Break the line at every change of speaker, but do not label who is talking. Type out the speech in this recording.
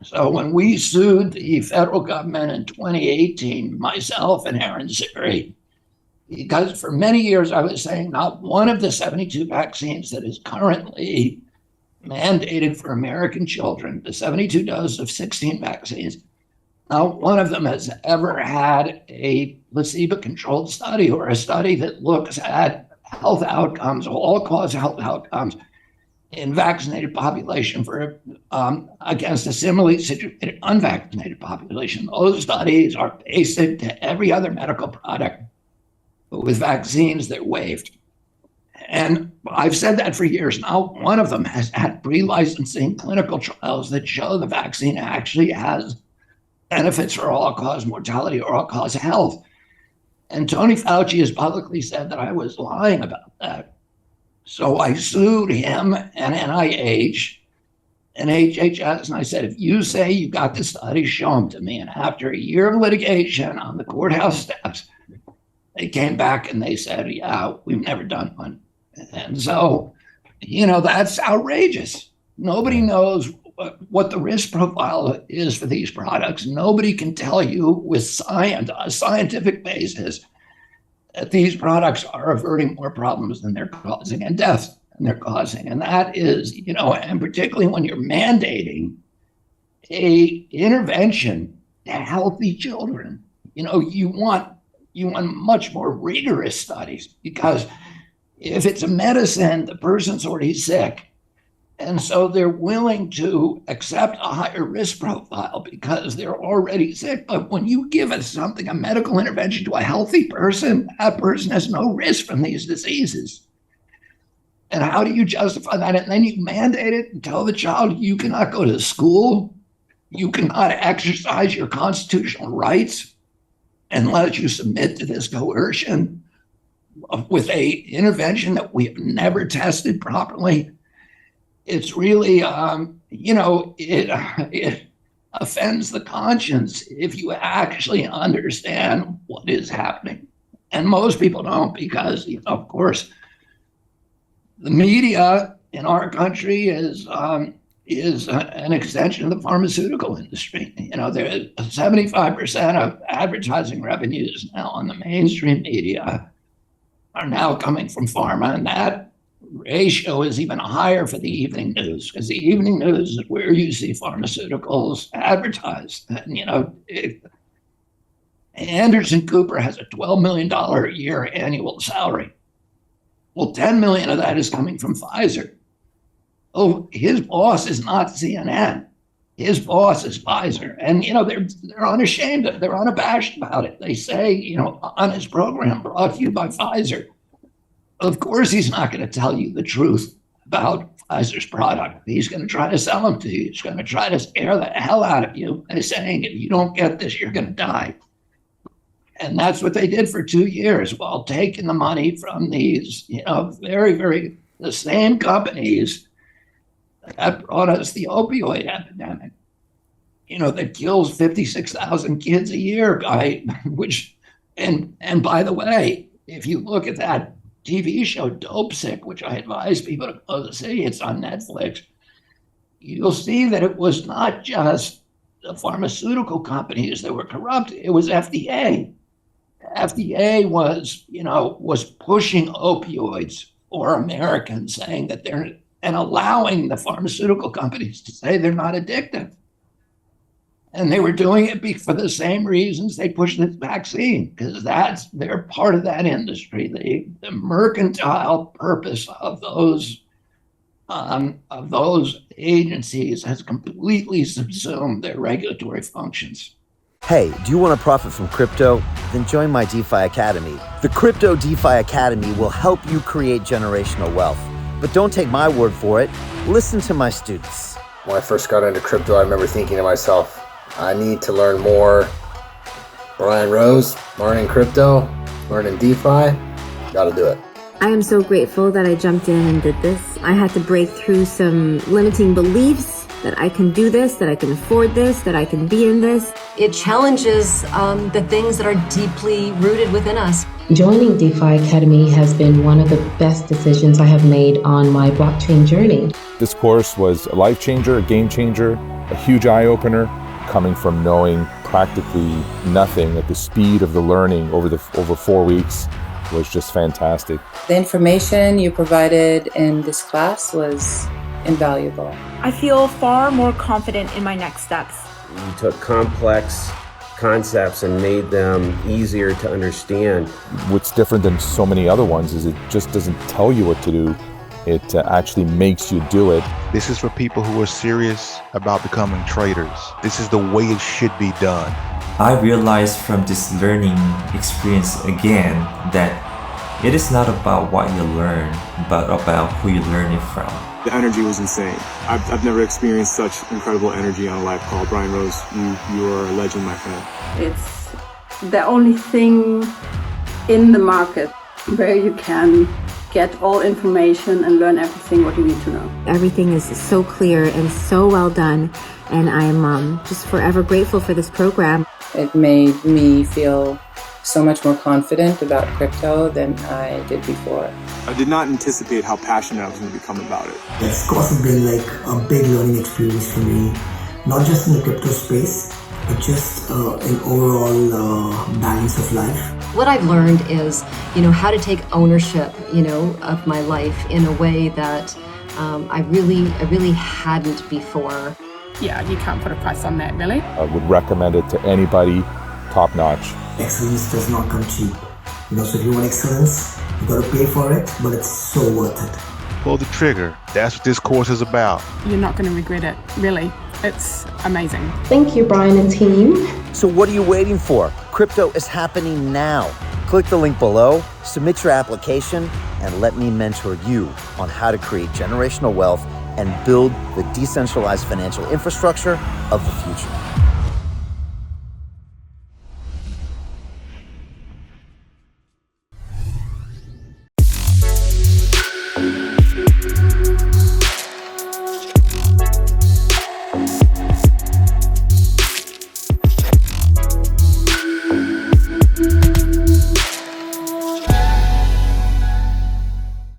So when we sued the federal government in 2018, myself and Aaron Siri, because for many years I was saying not one of the 72 vaccines that is currently mandated for American children, the 72 doses of 16 vaccines, not one of them has ever had a placebo-controlled study or a study that looks at health outcomes, all-cause health outcomes in vaccinated population for against a similarly situated unvaccinated population. Those studies are basic to every other medical product, but with vaccines, they're waived. And I've said that for years. Now, one of them has had pre-licensing clinical trials that show the vaccine actually has benefits for all-cause mortality or all-cause health. And Tony Fauci has publicly said that I was lying about that. So I sued him and NIH and HHS, and I said, if you say you got the study, show them to me. And after a year of litigation on the courthouse steps, they came back and they said, yeah, we've never done one. And so, that's outrageous. Nobody knows what the risk profile is for these products. Nobody can tell you with science, a scientific basis, that these products are averting more problems than they're causing and deaths than they're causing. And that is, and particularly when you're mandating a intervention to healthy children, you want much more rigorous studies, because if it's a medicine, the person's already sick. And so they're willing to accept a higher risk profile because they're already sick. But when you give us something, a medical intervention to a healthy person, that person has no risk from these diseases. And how do you justify that? And then you mandate it and tell the child you cannot go to school, you cannot exercise your constitutional rights unless you submit to this coercion with a intervention that we have never tested properly. It's really, it offends the conscience if you actually understand what is happening. And most people don't, because, of course, the media in our country is an extension of the pharmaceutical industry. There's 75% of advertising revenues now on the mainstream media are now coming from pharma, and that ratio is even higher for the evening news, because the evening news is where you see pharmaceuticals advertised. And, Anderson Cooper has a $12 million a year annual salary. Well, 10 million of that is coming from Pfizer. Oh, his boss is not CNN. His boss is Pfizer. And, they're unashamed, they're unabashed about it. They say, on his program brought to you by Pfizer. Of course, he's not going to tell you the truth about Pfizer's product. He's going to try to sell them to you. He's going to try to scare the hell out of you by saying, if you don't get this, you're going to die. And that's what they did for 2 years, while taking the money from these, very, very, the same companies that brought us the opioid epidemic, that kills 56,000 kids a year, and by the way, if you look at that TV show Dope Sick, which I advise people to go to see, it's on Netflix, you'll see that it was not just the pharmaceutical companies that were corrupt, it was FDA. FDA was pushing opioids for Americans, saying that and allowing the pharmaceutical companies to say they're not addictive. And they were doing it for the same reasons they pushed this vaccine, because they're part of that industry. The mercantile purpose of those agencies has completely subsumed their regulatory functions.
Hey, do you want to profit from crypto? Then join my DeFi Academy. The Crypto DeFi Academy will help you create generational wealth. But don't take my word for it. Listen to my students.
When I first got into crypto, I remember thinking to myself, I need to learn more. Brian Rose, learning crypto, learning DeFi, gotta do it.
I am so grateful that I jumped in and did this. I had to break through some limiting beliefs that I can do this, that I can afford this, that I can be in this.
It challenges the things that are deeply rooted within us.
Joining DeFi Academy has been one of the best decisions I have made on my blockchain journey.
This course was a life changer, a game changer, a huge eye-opener, coming from knowing practically nothing at the speed of the learning over 4 weeks was just fantastic.
The information you provided in this class was invaluable.
I feel far more confident in my next steps.
You took complex concepts and made them easier to understand.
What's different than so many other ones is it just doesn't tell you what to do. It actually makes you do it.
This is for people who are serious about becoming traders. This is the way it should be done.
I realized from this learning experience again that it is not about what you learn, but about who you learn it from.
The energy was insane. I've never experienced such incredible energy on a live call. Brian Rose, you are a legend, my friend.
It's the only thing in the market where you can get all information and learn everything what you need to know.
Everything is so clear and so well done, and I'm just forever grateful for this program.
It made me feel so much more confident about crypto than I did before.
I did not anticipate how passionate I was going to become about it.
It's also been like a big learning experience for me, not just in the crypto space, but just in overall balance of life.
What I've learned is, how to take ownership, of my life in a way that I really hadn't before.
Yeah, you can't put a price on that, really.
I would recommend it to anybody, top notch.
Excellence does not come cheap. So if you want excellence, you gotta pay for it, but it's so worth it.
Pull the trigger. That's what this course is about.
You're not going to regret it, really. It's amazing.
Thank you, Brian and team.
So what are you waiting for? Crypto is happening now. Click the link below, submit your application, and let me mentor you on how to create generational wealth and build the decentralized financial infrastructure of the future.